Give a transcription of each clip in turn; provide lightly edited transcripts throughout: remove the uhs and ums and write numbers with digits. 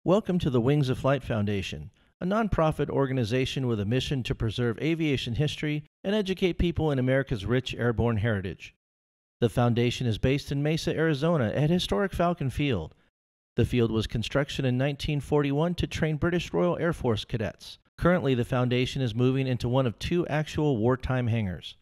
Welcome to the Wings of Flight Foundation, a nonprofit organization with a mission to preserve aviation history and educate people in America's rich airborne heritage. The foundation is based in Mesa, Arizona at historic Falcon Field. The field was constructed in 1941 to train British Royal Air Force cadets. Currently, the foundation is moving into one of two actual wartime hangars.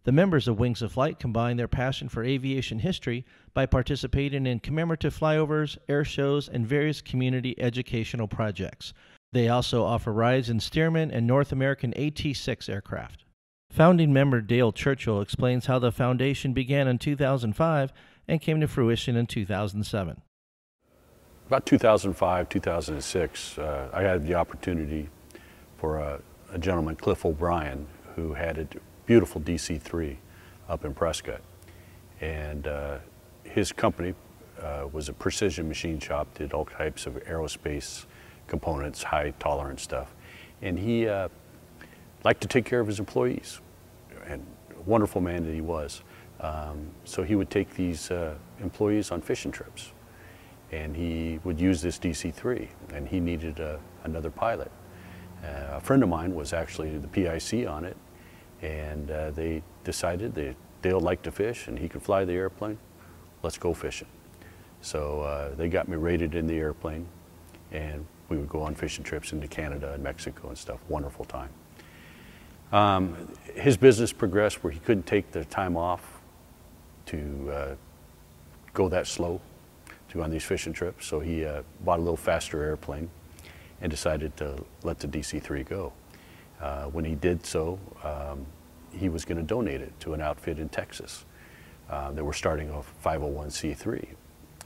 The members of Wings of Flight combine their passion for aviation history by participating in commemorative flyovers, air shows, and various community educational projects. They also offer rides in Stearman and North American AT-6 aircraft. Founding member Dale Churchill explains how the foundation began in 2005 and came to fruition in 2007. About 2005, 2006, I had the opportunity for a gentleman, Cliff O'Brien, who had a beautiful DC-3 up in Prescott. And his company was a precision machine shop, did all types of aerospace components, high tolerance stuff. And he liked to take care of his employees, and a wonderful man that he was. So he would take these employees on fishing trips. And he would use this DC-3, and he needed another pilot. A friend of mine was actually the PIC on it, and they decided Dale liked to fish and he could fly the airplane. Let's go fishing. So they got me rated in the airplane, and we would go on fishing trips into Canada and Mexico and stuff. Wonderful time. His business progressed where he couldn't take the time off to go that slow to go on these fishing trips, so he bought a little faster airplane and decided to let the DC-3 go. When he did so, he was going to donate it to an outfit in Texas. They were starting off 501c3,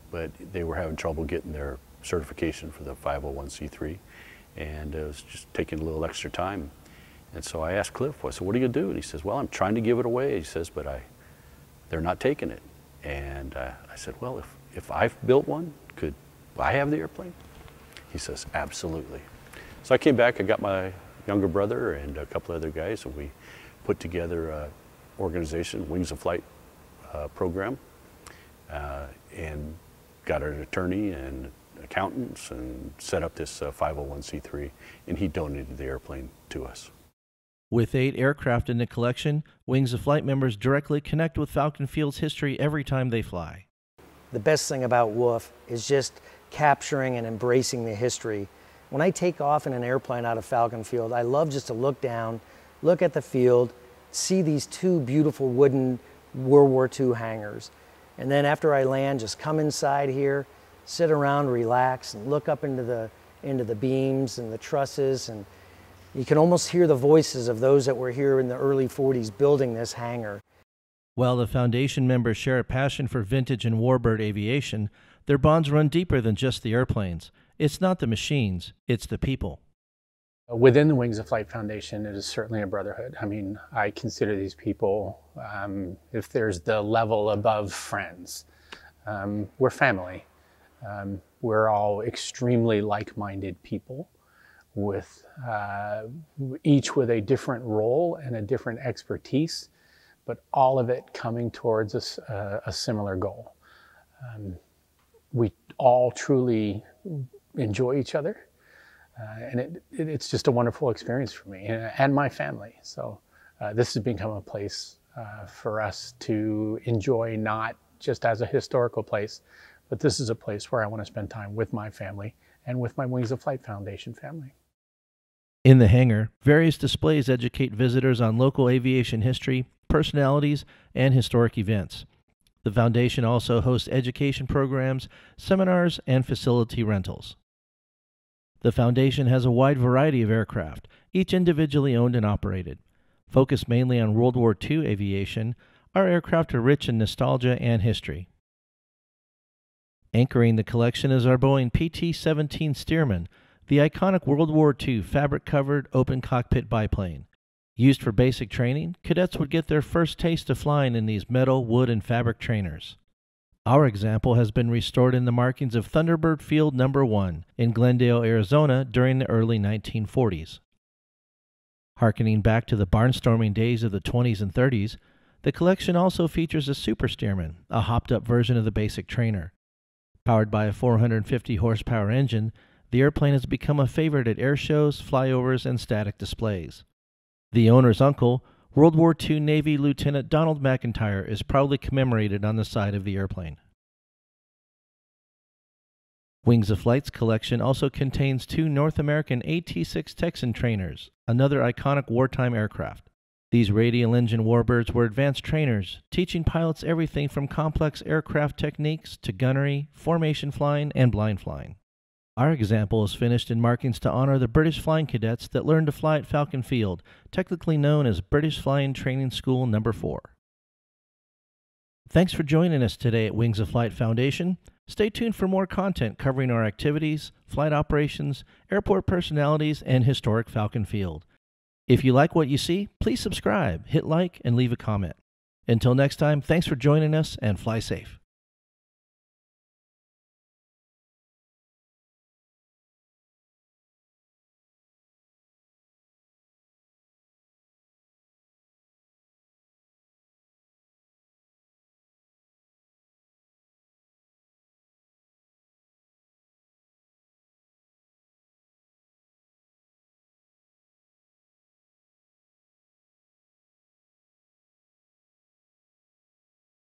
but they were having trouble getting their certification for the 501c3, and it was just taking a little extra time. And so I asked Cliff, I said, what are you going to do? And he says, well, I'm trying to give it away. He says, but they're not taking it. And I said, well, if I've built one, could I have the airplane? He says, absolutely. So I came back, I got my younger brother and a couple other guys, and we put together an organization, Wings of Flight program, and got an attorney and accountants and set up this 501c3, and he donated the airplane to us. With 8 aircraft in the collection, Wings of Flight members directly connect with Falcon Field's history every time they fly. The best thing about WOOF is just capturing and embracing the history. When I take off in an airplane out of Falcon Field, I love just to look down, look at the field, see these 2 beautiful wooden World War II hangars. And then after I land, just come inside here, sit around, relax, and look up into the beams and the trusses, and you can almost hear the voices of those that were here in the early 40s building this hangar. While the foundation members share a passion for vintage and warbird aviation, their bonds run deeper than just the airplanes. It's not the machines, it's the people. Within the Wings of Flight Foundation, it is certainly a brotherhood. I mean, I consider these people, if there's the level above friends, we're family. We're all extremely like-minded people, with each with a different role and a different expertise, but all of it coming towards a similar goal. We all truly enjoy each other, and it's just a wonderful experience for me and my family. So this has become a place for us to enjoy, not just as a historical place, but this is a place where I want to spend time with my family and with my Wings of Flight Foundation family. In the hangar, various displays educate visitors on local aviation history, personalities, and historic events. The foundation also hosts education programs, seminars, and facility rentals. The foundation has a wide variety of aircraft, each individually owned and operated. Focused mainly on World War II aviation, our aircraft are rich in nostalgia and history. Anchoring the collection is our Boeing PT-17 Stearman, the iconic World War II fabric-covered open cockpit biplane. Used for basic training, cadets would get their first taste of flying in these metal, wood, and fabric trainers. Our example has been restored in the markings of Thunderbird Field No. 1 in Glendale, Arizona during the early 1940s. Harkening back to the barnstorming days of the 20s and 30s, the collection also features a Super Stearman, a hopped-up version of the basic trainer. Powered by a 450 horsepower engine, the airplane has become a favorite at air shows, flyovers, and static displays. The owner's uncle, World War II Navy Lieutenant Donald McIntyre, is proudly commemorated on the side of the airplane. Wings of Flight's collection also contains 2 North American AT-6 Texan trainers, another iconic wartime aircraft. These radial engine warbirds were advanced trainers, teaching pilots everything from complex aircraft techniques to gunnery, formation flying, and blind flying. Our example is finished in markings to honor the British flying cadets that learned to fly at Falcon Field, technically known as British Flying Training School No. 4. Thanks for joining us today at Wings of Flight Foundation. Stay tuned for more content covering our activities, flight operations, airport personalities, and historic Falcon Field. If you like what you see, please subscribe, hit like, and leave a comment. Until next time, thanks for joining us and fly safe.